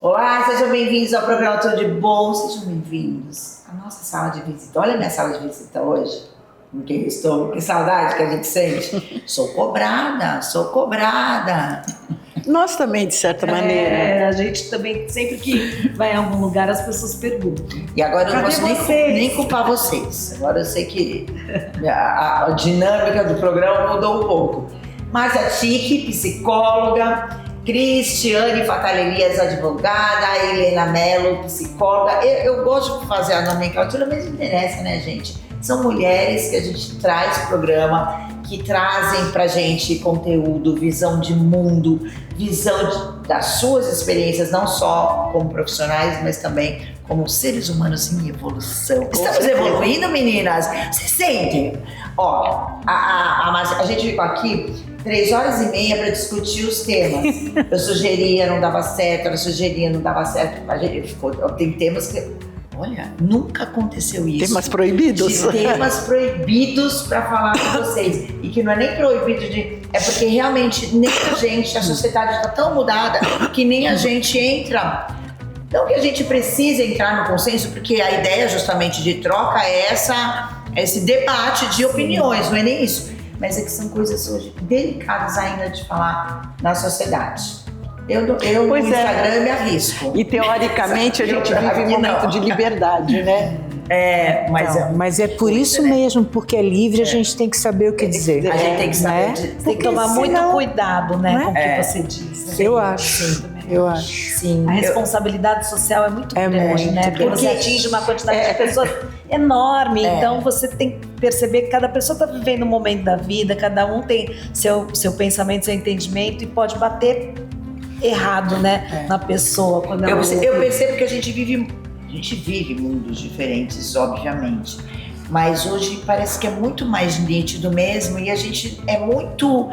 Olá, sejam bem-vindos ao programa Tudo de Bom, sejam bem-vindos à nossa sala de visita. Olha a minha sala de visita hoje, com quem eu estou, que saudade que a gente sente. Sou cobrada. Nós também, de certa maneira. A gente também, sempre que vai em algum lugar, as pessoas perguntam. E agora eu não posso nem culpar vocês. Agora eu sei que a dinâmica do programa mudou um pouco. Márcia Ticchi, psicóloga, Cristiane Fatalelias, advogada, Helena Mello, psicóloga. Eu gosto de fazer a nomenclatura, mas não interessa, né, gente? São mulheres que a gente traz pro programa, que trazem pra gente conteúdo, visão de mundo, visão das suas experiências, não só como profissionais, mas também como seres humanos em evolução. Estamos evoluindo, meninas? Vocês sentem? Ó, a gente ficou aqui 3h30 para discutir os temas. Eu sugeria, não dava certo, ela sugeria, não dava certo. A gente ficou, tem temas que, olha, nunca aconteceu isso. Temas proibidos? De temas proibidos para falar com vocês. E que não é nem proibido é porque realmente nem a gente, a sociedade está tão mudada que nem a gente entra. Não que a gente precise entrar no consenso, porque a ideia justamente de troca é esse debate de opiniões, não é nem isso. Mas é que são coisas hoje delicadas ainda de falar na sociedade. Eu no Instagram me arrisco. E teoricamente a gente vive um momento de liberdade, né? Mas é por isso mesmo, porque é livre, a gente tem que saber o que dizer. A gente tem que saber. Né? Tem que tomar muito cuidado, né, com o que você diz. Eu acho. Sim. A responsabilidade social é muito grande, né? Porque você atinge uma quantidade de pessoas enorme. Então você tem que perceber que cada pessoa está vivendo um momento da vida, cada um tem seu pensamento, seu entendimento e pode bater errado, né, na pessoa. Quando eu percebo que a gente vive mundos diferentes, obviamente. Mas hoje parece que é muito mais nítido mesmo e a gente é muito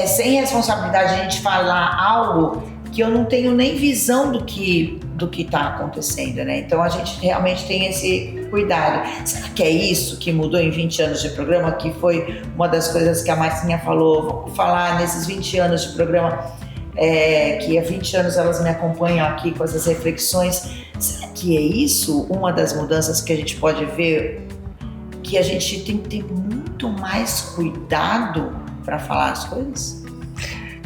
sem responsabilidade a gente falar algo que eu não tenho nem visão do que está acontecendo, né? Então a gente realmente tem esse cuidado. Será que é isso que mudou em 20 anos de programa? Que foi uma das coisas que a Marcinha falou. Vou falar nesses 20 anos de programa, que há 20 anos elas me acompanham aqui com essas reflexões. Será que é isso uma das mudanças que a gente pode ver? Que a gente tem que ter muito mais cuidado para falar as coisas?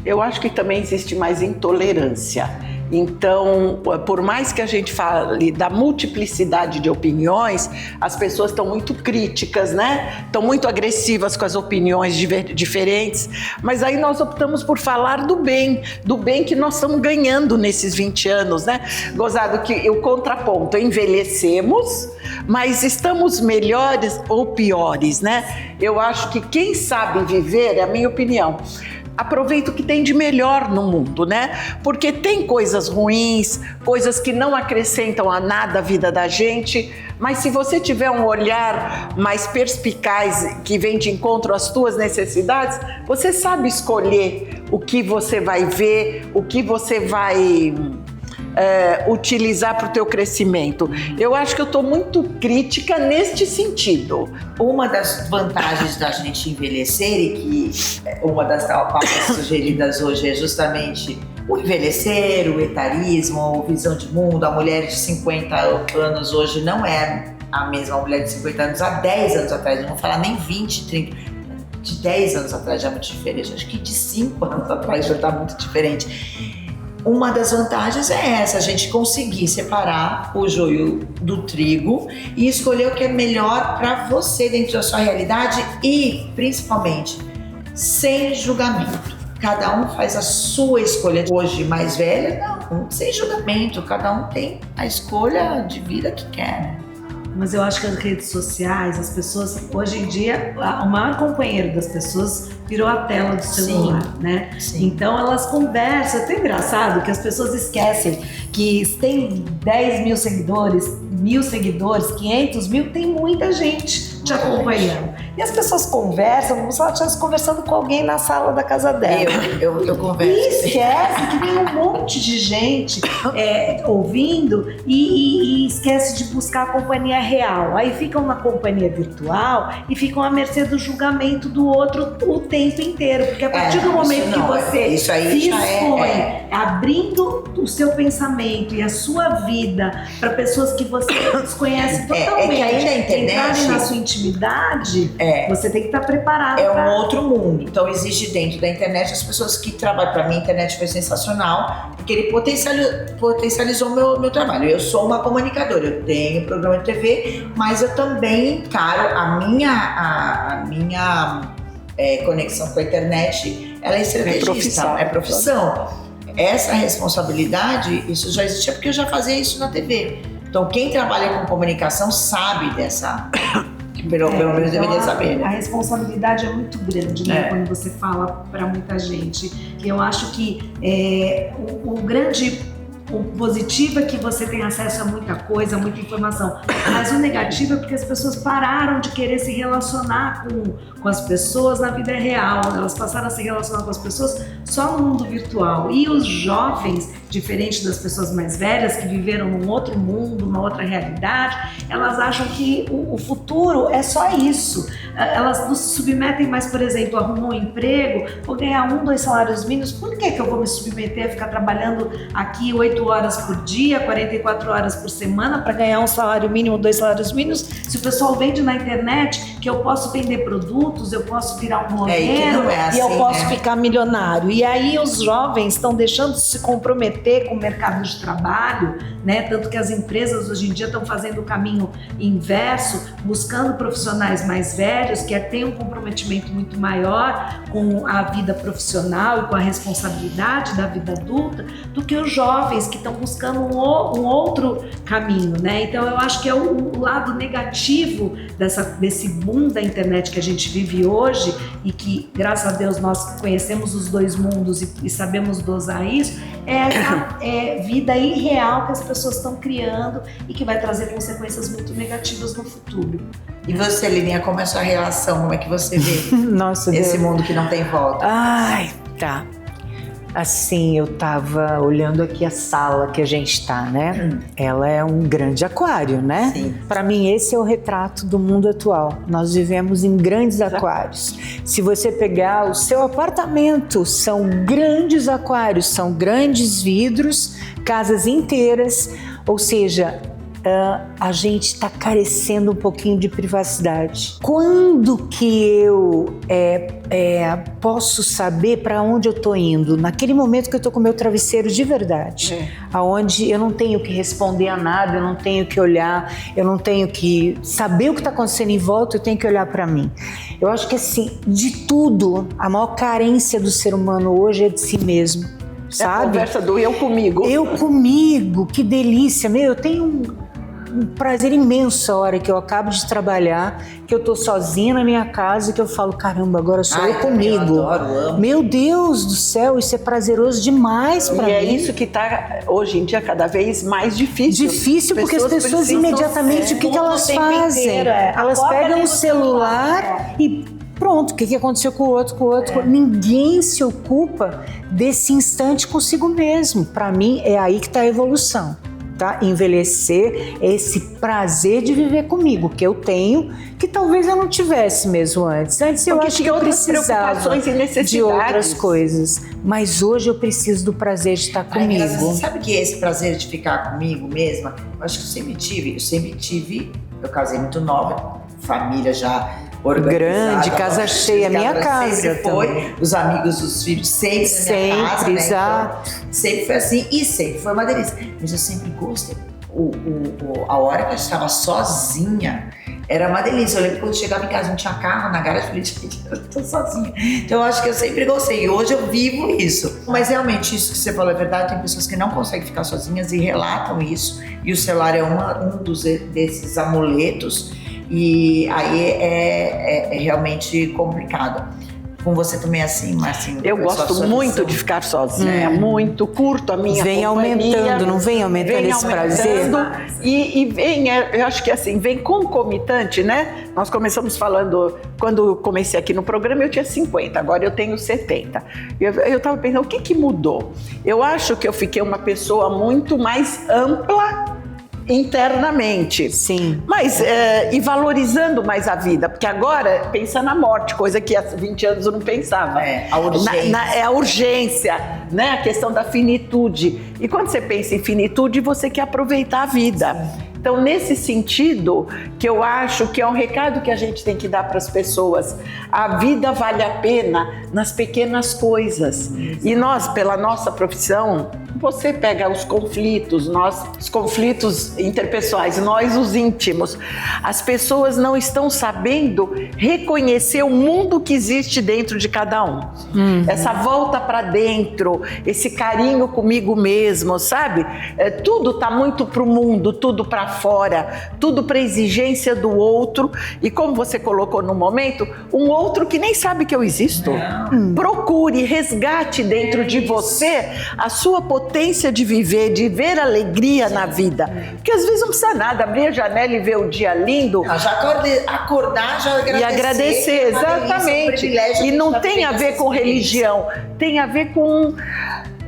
Eu acho que também existe mais intolerância. Então, por mais que a gente fale da multiplicidade de opiniões, as pessoas estão muito críticas, né? Estão muito agressivas com as opiniões diferentes. Mas aí nós optamos por falar do bem que nós estamos ganhando nesses 20 anos, né? Gozado que o contraponto, envelhecemos, mas estamos melhores ou piores, né? Eu acho que quem sabe viver, é a minha opinião, aproveita o que tem de melhor no mundo, né? Porque tem coisas ruins, coisas que não acrescentam a nada a vida da gente, mas se você tiver um olhar mais perspicaz, que vem de encontro às tuas necessidades, você sabe escolher o que você vai ver, o que você vai utilizar para o teu crescimento. Eu acho que eu estou muito crítica neste sentido. Uma das vantagens da gente envelhecer, e que uma das pautas sugeridas hoje é justamente o envelhecer, o etarismo, a visão de mundo. A mulher de 50 anos hoje não é a mesma mulher de 50 anos há 10 anos atrás, não vou falar nem 20, 30, de 10 anos atrás já é muito diferente, acho que de 5 anos atrás já está muito diferente. Uma das vantagens é essa, a gente conseguir separar o joio do trigo e escolher o que é melhor para você dentro da sua realidade e, principalmente, sem julgamento. Cada um faz a sua escolha. Hoje, mais velha, não, sem julgamento. Cada um tem a escolha de vida que quer, né? Mas eu acho que as redes sociais, as pessoas, hoje em dia, o maior companheiro das pessoas virou a tela do celular, né? Sim. Então elas conversam, é até engraçado que as pessoas esquecem que tem 10 mil seguidores, 1.000 seguidores, 500 mil, tem muita gente te acompanhando. E as pessoas conversam como se elas estivessem conversando com alguém na sala da casa dela. Eu converso. E esquece que tem um monte de gente ouvindo e esquece de buscar a companhia real. Aí ficam na companhia virtual e ficam à mercê do julgamento do outro o tempo inteiro. Porque a partir do momento que você se expõe abrindo o seu pensamento e a sua vida para pessoas que você desconhece totalmente, ainda a internet, entrarem na sua intimidade, você tem que estar preparado. É um outro mundo. Então existe dentro da internet as pessoas que trabalham. Para mim a internet foi sensacional, porque ele potencializou o meu trabalho. Eu sou uma comunicadora, eu tenho programa de TV, mas eu também encaro a minha conexão com a internet, ela é estrategista, é profissão. Essa responsabilidade, isso já existia porque eu já fazia isso na TV. Então quem trabalha com comunicação sabe dessa... Pelo menos deveria saber, né? A responsabilidade é muito grande, né? Quando você fala para muita gente. Eu acho que o positivo é que você tem acesso a muita coisa, muita informação, mas o negativo é porque as pessoas pararam de querer se relacionar com as pessoas na vida real, elas passaram a se relacionar com as pessoas só no mundo virtual. E os jovens, diferente das pessoas mais velhas que viveram num outro mundo, uma outra realidade, elas acham que o futuro é só isso. Elas não se submetem mais, por exemplo, arrumam um emprego, vou ganhar 1, 2 salários mínimos, por que eu vou me submeter a ficar trabalhando aqui 8 horas por dia, 44 horas por semana para ganhar um salário mínimo, 2 salários mínimos, se o pessoal vende na internet que eu posso vender produtos, eu posso virar um blogueiro e eu posso ficar milionário. E aí os jovens estão deixando de se comprometer com o mercado de trabalho, né? Tanto que as empresas hoje em dia estão fazendo o caminho inverso, buscando profissionais mais velhos que têm um comprometimento muito maior com a vida profissional e com a responsabilidade da vida adulta do que os jovens que estão buscando um outro caminho, né? Então eu acho que é o lado negativo desse boom da internet que a gente vive hoje e que, graças a Deus, nós conhecemos os dois mundos e sabemos dosar isso, é essa vida irreal que as pessoas estão criando e que vai trazer consequências muito negativas no futuro. E você, Lininha, como é a sua relação? Como é que você vê Nossa, esse mundo que não tem volta? Ai, tá. Assim, eu tava olhando aqui a sala que a gente tá, né? Ela é um grande aquário, né? Sim. Para mim, esse é o retrato do mundo atual. Nós vivemos em grandes aquários. Se você pegar o seu apartamento, são grandes aquários, são grandes vidros, casas inteiras, ou seja, a gente está carecendo um pouquinho de privacidade. Quando que eu posso saber para onde eu estou indo? Naquele momento que eu estou com o meu travesseiro de verdade, aonde eu não tenho que responder a nada, eu não tenho que olhar, eu não tenho que saber o que está acontecendo em volta, eu tenho que olhar para mim. Eu acho que assim, de tudo, a maior carência do ser humano hoje é de si mesmo, sabe? É a conversa do eu comigo. Eu comigo, que delícia. Eu tenho um prazer imenso a hora que eu acabo de trabalhar, que eu tô sozinha na minha casa e que eu falo, caramba, agora sou eu comigo. Eu adoro, amo. Meu Deus do céu, isso é prazeroso demais pra mim. E é isso que tá, hoje em dia, cada vez mais difícil. Difícil porque as pessoas imediatamente, o que elas fazem? Elas pegam o celular e pronto, o que aconteceu com o outro? Ninguém se ocupa desse instante consigo mesmo. Pra mim, é aí que tá a evolução. Tá? Envelhecer é esse prazer de viver comigo, que eu tenho, que talvez eu não tivesse mesmo antes. Antes eu acho que eu precisava de outras coisas, mas hoje eu preciso do prazer de estar comigo. Você sabe que esse prazer de ficar comigo mesma, eu acho que eu sempre tive, eu casei muito nova, família já grande, casa cheia, minha casa sempre foi, também. Os amigos, os filhos sempre na minha casa, né? Exato. Então, sempre foi assim e sempre foi uma delícia. Mas eu sempre gostei. A hora que eu estava sozinha era uma delícia. Eu lembro quando eu chegava em casa, não tinha carro na garagem, eu falei, gente, eu tô sozinha. Então eu acho que eu sempre gostei. E hoje eu vivo isso. Mas realmente, isso que você falou é verdade. Tem pessoas que não conseguem ficar sozinhas e relatam isso. E o celular é um desses amuletos. E aí é realmente complicado. com você também assim, Marcinho? Eu gosto muito de ficar sozinha, muito, curto a minha vem companhia. Aumentando, não vem aumentando esse prazer? E vem, eu acho que assim, vem concomitante, né? Nós começamos falando, quando eu comecei aqui no programa eu tinha 50, agora eu tenho 70. Eu estava pensando, o que mudou? Eu acho que eu fiquei uma pessoa muito mais ampla internamente. Sim. Mas, e valorizando mais a vida, porque agora pensa na morte, coisa que há 20 anos eu não pensava. A urgência. É a urgência, né? A questão da finitude. E quando você pensa em finitude, você quer aproveitar a vida. Então, nesse sentido, que eu acho que é um recado que a gente tem que dar para as pessoas. A vida vale a pena nas pequenas coisas. E nós, pela nossa profissão, você pega os conflitos interpessoais, nós os íntimos. As pessoas não estão sabendo reconhecer o mundo que existe dentro de cada um. Essa volta para dentro, esse carinho comigo mesmo, sabe? Tudo está muito para o mundo, tudo para fora, tudo para exigência do outro. E como você colocou no momento, um outro que nem sabe que eu existo. Procure, resgate dentro de você a sua potência de viver, de ver alegria na vida. Porque às vezes não precisa nada, abrir a janela e ver o dia lindo. Já acordar, já agradecer. E agradecer, exatamente. E não tem a ver com religião, tem a ver com...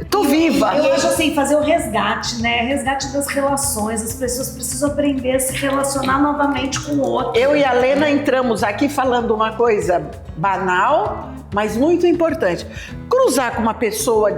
Tô viva. Eu acho assim, fazer o resgate, né? Resgate das relações. As pessoas precisam aprender a se relacionar novamente com o outro. Eu e a Lena entramos aqui falando uma coisa banal, mas muito importante. Cruzar com uma pessoa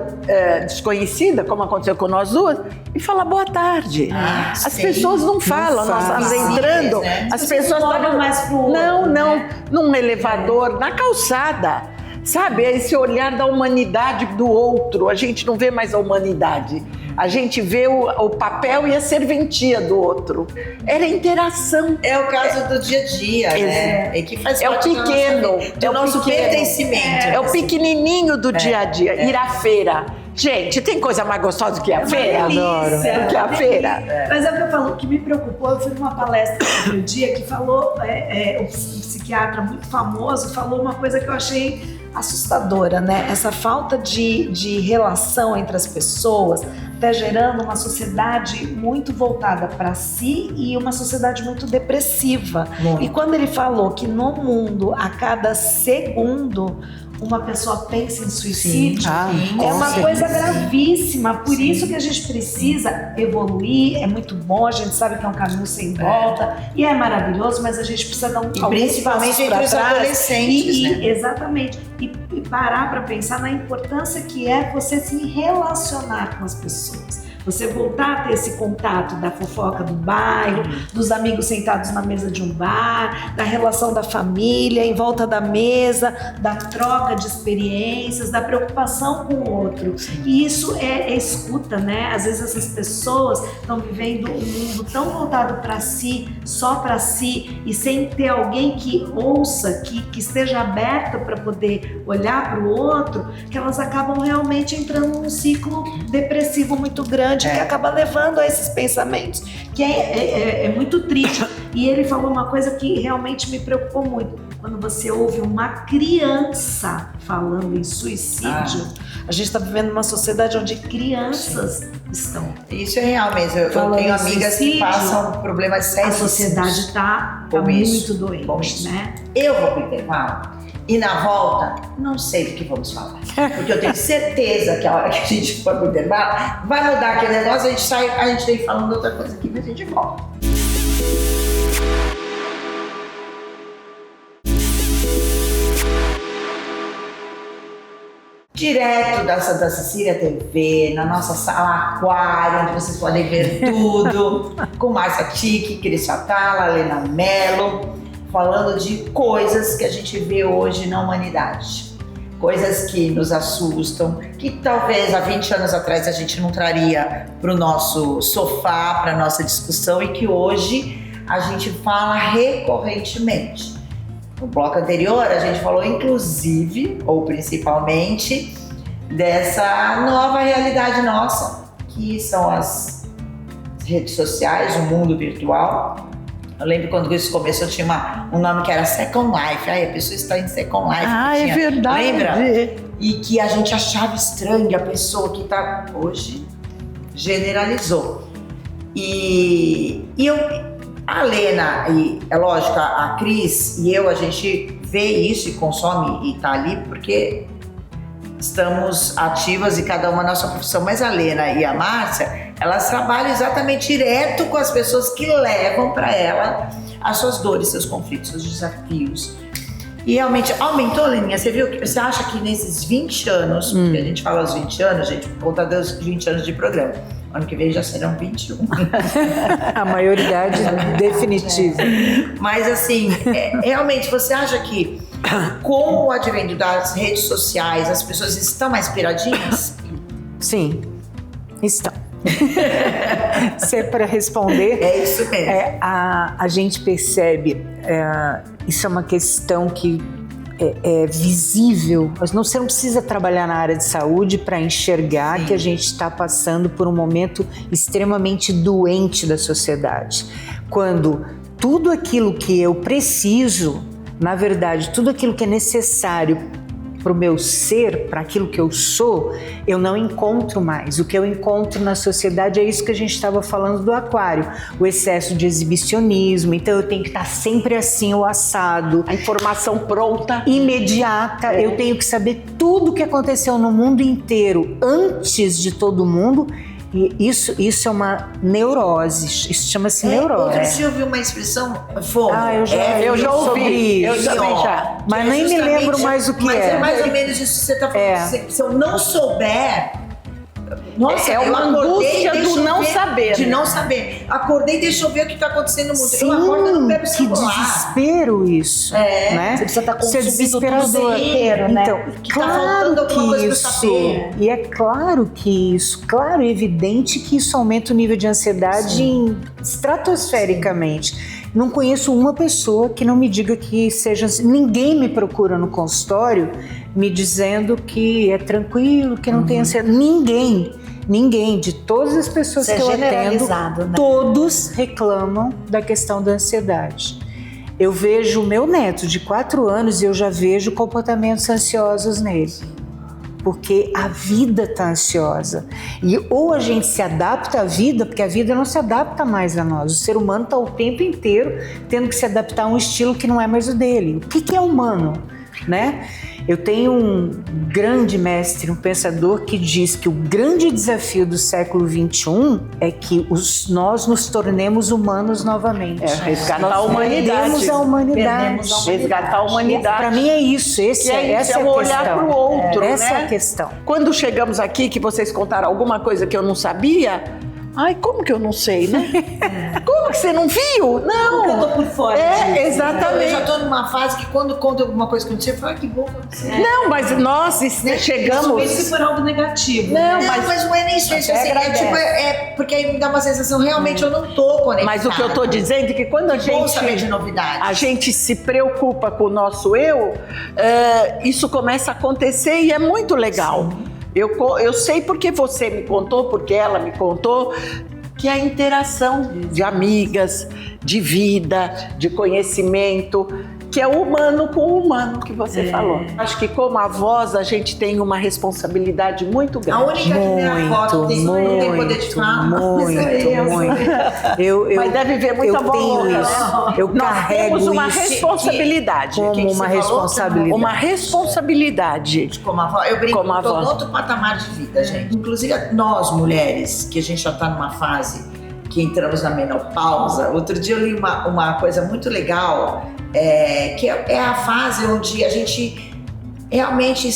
desconhecida, como aconteceu com nós duas, e falar boa tarde. As pessoas não falam, nós estamos entrando, as pessoas olham mais pro outro. Não, num elevador, na calçada. Sabe, é esse olhar da humanidade do outro. A gente não vê mais a humanidade. A gente vê o papel e a serventia do outro. Era interação. É o caso do dia a dia, né? Que faz parte o pequeno, do nosso pertencimento. É o pequenininho do dia a dia. Ir à feira. Gente, tem coisa mais gostosa do que a feira? Adoro. Do que a feira. Mas é o que eu falo, o que me preocupou, eu fui numa palestra no dia que falou, um psiquiatra muito famoso falou uma coisa que eu achei assustadora, né? Essa falta de relação entre as pessoas está gerando uma sociedade muito voltada para si e uma sociedade muito depressiva. E quando ele falou que no mundo, a cada segundo, uma pessoa pensa em suicídio, é uma coisa gravíssima. Por isso que a gente precisa evoluir. É muito bom, a gente sabe que é um caminho sem volta e é maravilhoso, mas a gente precisa dar alguns passos para trás. Adolescentes, né? Exatamente. E parar para pensar na importância que é você se relacionar com as pessoas. Você voltar a ter esse contato da fofoca do bairro, dos amigos sentados na mesa de um bar, da relação da família em volta da mesa, da troca de experiências, da preocupação com o outro. E isso é escuta, né? Às vezes essas pessoas estão vivendo um mundo tão voltado para si, só para si, e sem ter alguém que ouça, que esteja aberta para poder olhar para o outro, que elas acabam realmente entrando num ciclo depressivo muito grande, que acaba levando a esses pensamentos, que é muito triste. E ele falou uma coisa que realmente me preocupou muito. Quando você ouve uma criança falando em suicídio, a gente está vivendo uma sociedade onde crianças estão. Isso é real mesmo. Eu tenho amigas que passam problemas sérios. A sociedade está muito doente, né? Eu vou pro intervalo. E na volta, não sei do que vamos falar. Porque eu tenho certeza que a hora que a gente for pro intervalo, vai mudar aquele negócio, a gente vem falando outra coisa aqui, mas a gente volta. Direto da Santa Cecília TV, na nossa sala aquário, onde vocês podem ver tudo, com Márcia Ticchi, Cris Atala, Lena Mello, falando de coisas que a gente vê hoje na humanidade. Coisas que nos assustam, que talvez há 20 anos atrás a gente não traria para o nosso sofá, para a nossa discussão, e que hoje a gente fala recorrentemente. No bloco anterior a gente falou inclusive, ou principalmente, dessa nova realidade nossa, que são as redes sociais, o mundo virtual, Eu lembro quando isso começou, tinha um nome que era Second Life. Aí a pessoa está em Second Life. É verdade. Lembra? E que a gente achava estranho a pessoa que está hoje generalizou. A Lena e, é lógico, a Cris e eu, a gente vê isso e consome e tá ali porque estamos ativas e cada uma na sua profissão. Mas a Lena e a Márcia, elas trabalham exatamente direto com as pessoas que levam para ela as suas dores, seus conflitos, seus desafios. E realmente aumentou, Leninha. Você acha que nesses 20 anos, porque a gente fala os 20 anos, gente, por conta dos 20 anos de programa, ano que vem já serão 21. A maioridade definitiva. Mas assim, realmente, você acha que com o advento das redes sociais, as pessoas estão mais piradinhas? Sim, estão. Se é para responder, é isso mesmo. A gente percebe, isso é uma questão que é visível. Você não precisa trabalhar na área de saúde para enxergar que a gente está passando por um momento extremamente doente da sociedade. Quando tudo aquilo que eu preciso, na verdade, tudo aquilo que é necessário para o meu ser, para aquilo que eu sou, eu não encontro mais. O que eu encontro na sociedade é isso que a gente estava falando do aquário, o excesso de exibicionismo. Então eu tenho que estar sempre assim, o assado. A informação pronta. Imediata. Eu tenho que saber tudo o que aconteceu no mundo inteiro antes de todo mundo. E isso é uma neurose, isso chama-se neurose. Outro dia eu ouvi uma expressão, eu já ouvi. Eu também já. Mas nem me lembro mais o que mas é mais ou menos isso que você está falando. Se eu não souber... Nossa, é uma angústia do não saber. De não saber. Acordei, deixa eu ver o que está acontecendo no mundo. Sim, eu acordo e não pego o celular. Que desespero isso. Né? Você precisa estar consumindo tudo inteiro, né? Então, que tá faltando alguma coisa pra saber. E é claro que isso, claro, é evidente que isso aumenta o nível de ansiedade estratosfericamente. Não conheço uma pessoa que não me diga que seja assim. Ninguém me procura no consultório me dizendo que é tranquilo, que não tem ansiedade. Ninguém, de todas as pessoas que eu atendo, né? todos reclamam da questão da ansiedade. Eu vejo o meu neto de 4 anos e eu já vejo comportamentos ansiosos nele. Porque a vida está ansiosa. E ou a gente se adapta à vida, porque a vida não se adapta mais a nós. O ser humano está o tempo inteiro tendo que se adaptar a um estilo que não é mais o dele. O que é humano, né? Eu tenho um grande mestre, um pensador que diz que o grande desafio do século XXI é que nós nos tornemos humanos novamente. Resgatar a humanidade. Perdemos a humanidade. Resgatar a humanidade. Para mim é isso, essa é a questão. Olhar para o outro, essa né? é a questão. Quando chegamos aqui, que vocês contaram alguma coisa que eu não sabia... Ai, como que eu não sei, né? Como que você não viu? Não. Porque eu tô por fora disso. Exatamente. Eu já tô numa fase que quando conta alguma coisa que eu não sei, eu falo, que bom. Não, mas nós chegamos... Se for algo negativo. Não, mas não é nem isso. Porque aí me dá uma sensação, realmente eu não tô conectada. Mas o que eu tô dizendo é que quando a gente se preocupa com o nosso eu, isso começa a acontecer e é muito legal. Sim. Eu sei porque você me contou, porque ela me contou, que a interação de amigas, de vida, de conhecimento, que é o humano com o humano que você falou. Acho que como avós a gente tem uma responsabilidade muito grande. A única que minha avó não tem poder de falar. Muito. Mas deve ver muita avó. Eu carrego temos uma responsabilidade. Como uma responsabilidade. Uma responsabilidade. Como avó. Eu brinco, eu tô em outro patamar de vida, gente. Inclusive nós, mulheres, que a gente já tá numa fase que entramos na menopausa. Outro dia eu li uma coisa muito legal, que é a fase onde a gente realmente,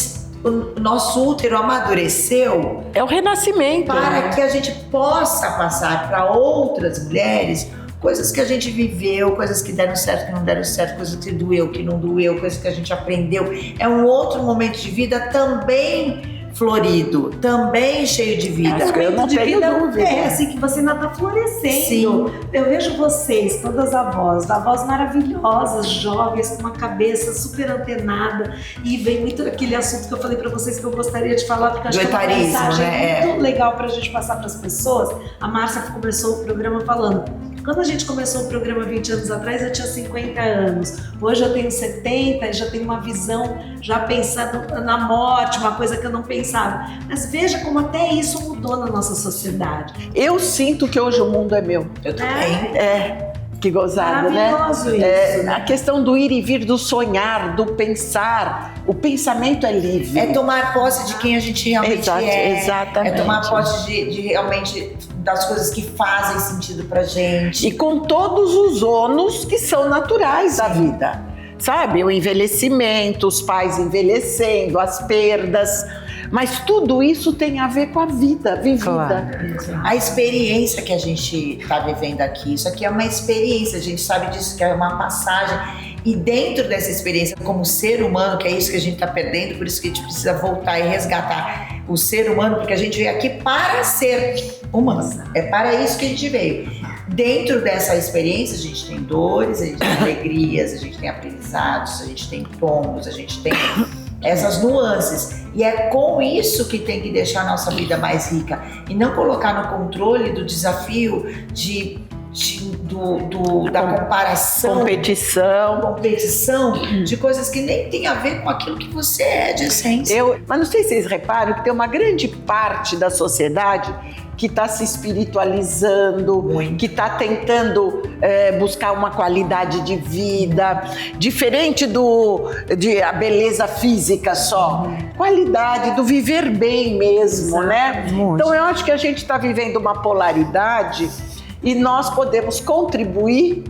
o nosso útero amadureceu. É o renascimento. Para que a gente possa passar para outras mulheres coisas que a gente viveu, coisas que deram certo, que não deram certo, coisas que doeu, que não doeu, coisas que a gente aprendeu. É um outro momento de vida também florido, também cheio de vida. Eu não tenho dúvida. É assim que você ainda está florescendo. Sim. Eu vejo vocês, todas avós maravilhosas, jovens, com uma cabeça super antenada, e vem muito aquele assunto que eu falei para vocês que eu gostaria de falar, porque eu acho que é uma mensagem muito legal para a gente passar para as pessoas. A Márcia começou o programa falando: Quando a gente começou o programa 20 anos atrás, eu tinha 50 anos. Hoje eu tenho 70 e já tenho uma visão, já pensando na morte, uma coisa que eu não pensava. Mas veja como até isso mudou na nossa sociedade. Eu sinto que hoje o mundo é meu. Eu também. Que gozada, né? Maravilhoso isso, né? A questão do ir e vir, do sonhar, do pensar. O pensamento é livre. É tomar posse de quem a gente realmente Exatamente. É tomar posse de realmente das coisas que fazem sentido pra gente. E com todos os ônus que são naturais da vida. Sabe? O envelhecimento, os pais envelhecendo, as perdas. Mas tudo isso tem a ver com a vida vivida. Claro. A experiência que a gente está vivendo aqui, isso aqui é uma experiência, a gente sabe disso, que é uma passagem. E dentro dessa experiência, como ser humano, que é isso que a gente está perdendo, por isso que a gente precisa voltar e resgatar o ser humano, porque a gente veio aqui para ser humano. É para isso que a gente veio. Dentro dessa experiência, a gente tem dores, a gente tem alegrias, a gente tem aprendizados, a gente tem tombos, a gente tem essas nuances. E é com isso que tem que deixar a nossa vida mais rica. E não colocar no controle do desafio da comparação, competição de coisas que nem tem a ver com aquilo que você é de essência. Mas não sei se vocês reparam que tem uma grande parte da sociedade que está se espiritualizando, que está tentando buscar uma qualidade de vida diferente de a beleza física só, qualidade do viver bem mesmo, né? Então eu acho que a gente está vivendo uma polaridade e nós podemos contribuir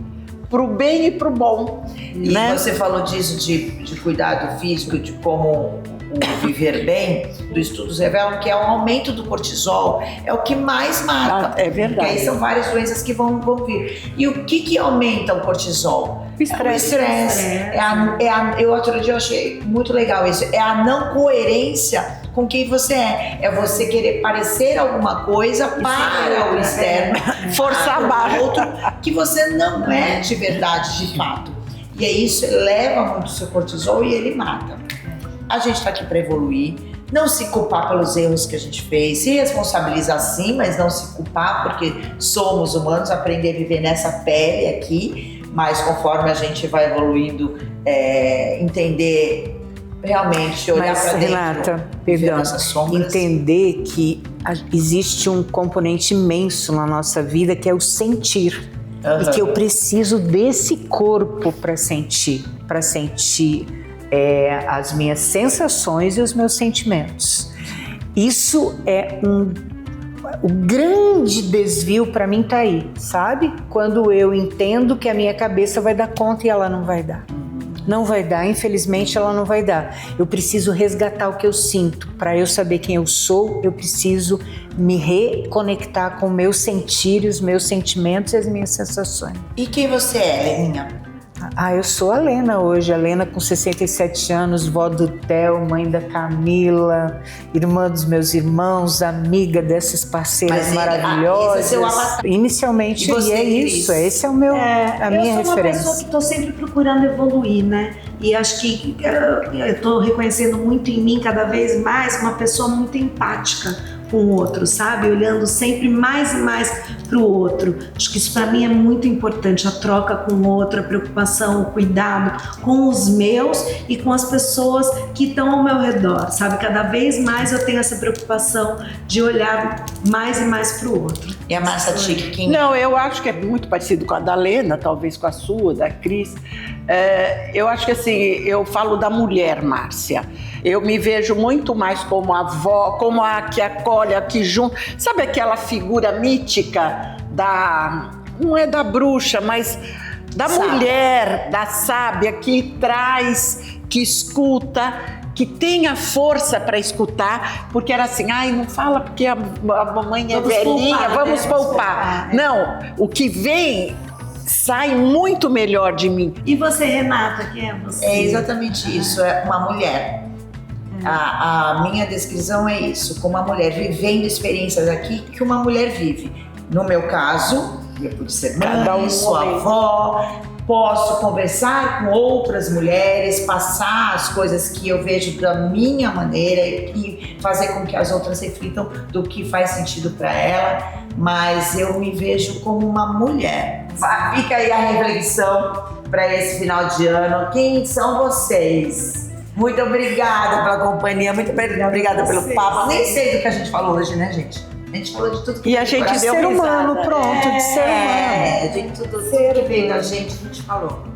para o bem e para o bom. E né? Você falou disso de cuidado físico, de como o viver bem, os estudos revelam que é o aumento do cortisol, é o que mais mata. É verdade. Porque aí são várias doenças que vão vir. E o que aumenta o cortisol? O estresse. Eu outro dia eu achei muito legal isso. É a não coerência com quem você é. É você querer parecer alguma coisa para o externo, forçar a barra, outro que você não é de verdade, de fato. E aí isso eleva muito o seu cortisol e ele mata. A gente está aqui para evoluir, não se culpar pelos erros que a gente fez, se responsabilizar sim, mas não se culpar, porque somos humanos, aprender a viver nessa pele aqui, mas conforme a gente vai evoluindo, entender realmente, olhar para dentro, Renata, perdão, entender que existe um componente imenso na nossa vida que é o sentir. E que eu preciso desse corpo para sentir as minhas sensações e os meus sentimentos. Isso é o grande desvio para mim tá aí, sabe? Quando eu entendo que a minha cabeça vai dar conta e ela não vai dar. Não vai dar, infelizmente ela não vai dar. Eu preciso resgatar o que eu sinto. Para eu saber quem eu sou, eu preciso me reconectar com o meu sentir, os meus sentimentos e as minhas sensações. E quem você é, Leninha? Eu sou a Lena hoje, a Lena com 67 anos, vó do Theo, mãe da Camila, irmã dos meus irmãos, amiga dessas parceiras maravilhosas. Esse é seu avatar. Inicialmente, e é isso, esse é o meu, a minha referência. Eu sou uma pessoa que estou sempre procurando evoluir, né? E acho que eu estou reconhecendo muito em mim, cada vez mais, uma pessoa muito empática com o outro, sabe? Olhando sempre mais e mais para o outro. Acho que isso para mim é muito importante, a troca com o outro, a preocupação, o cuidado com os meus e com as pessoas que estão ao meu redor, sabe? Cada vez mais eu tenho essa preocupação de olhar mais e mais para o outro. E a Márcia Tique, quem? Não, eu acho que é muito parecido com a da Lena, talvez com a sua, da Cris. Eu acho que assim, eu falo da mulher, Márcia. Eu me vejo muito mais como a avó, como a que acolhe, a que junta. Sabe aquela figura mítica não é da bruxa, mas da mulher, da sábia, que traz, que escuta, que tem a força para escutar, porque era assim, não fala porque a mamãe é velhinha, vamos poupar. Não, o que vem sai muito melhor de mim. E você, Renata, quem é você? É exatamente isso, é uma mulher. A minha descrição é isso, como uma mulher vivendo experiências aqui que uma mulher vive. No meu caso, eu pude ser mãe, sua avó, posso conversar com outras mulheres, passar as coisas que eu vejo da minha maneira e fazer com que as outras reflitam do que faz sentido para ela, mas eu me vejo como uma mulher. Fica aí a reflexão para esse final de ano. Quem são vocês? Muito obrigada pela companhia, muito obrigada pelo papo. Nem sei do que a gente falou hoje, né, gente? A gente falou de tudo que a gente deu ser humano, pronto, de ser humano. De tudo que veio da gente, a gente falou.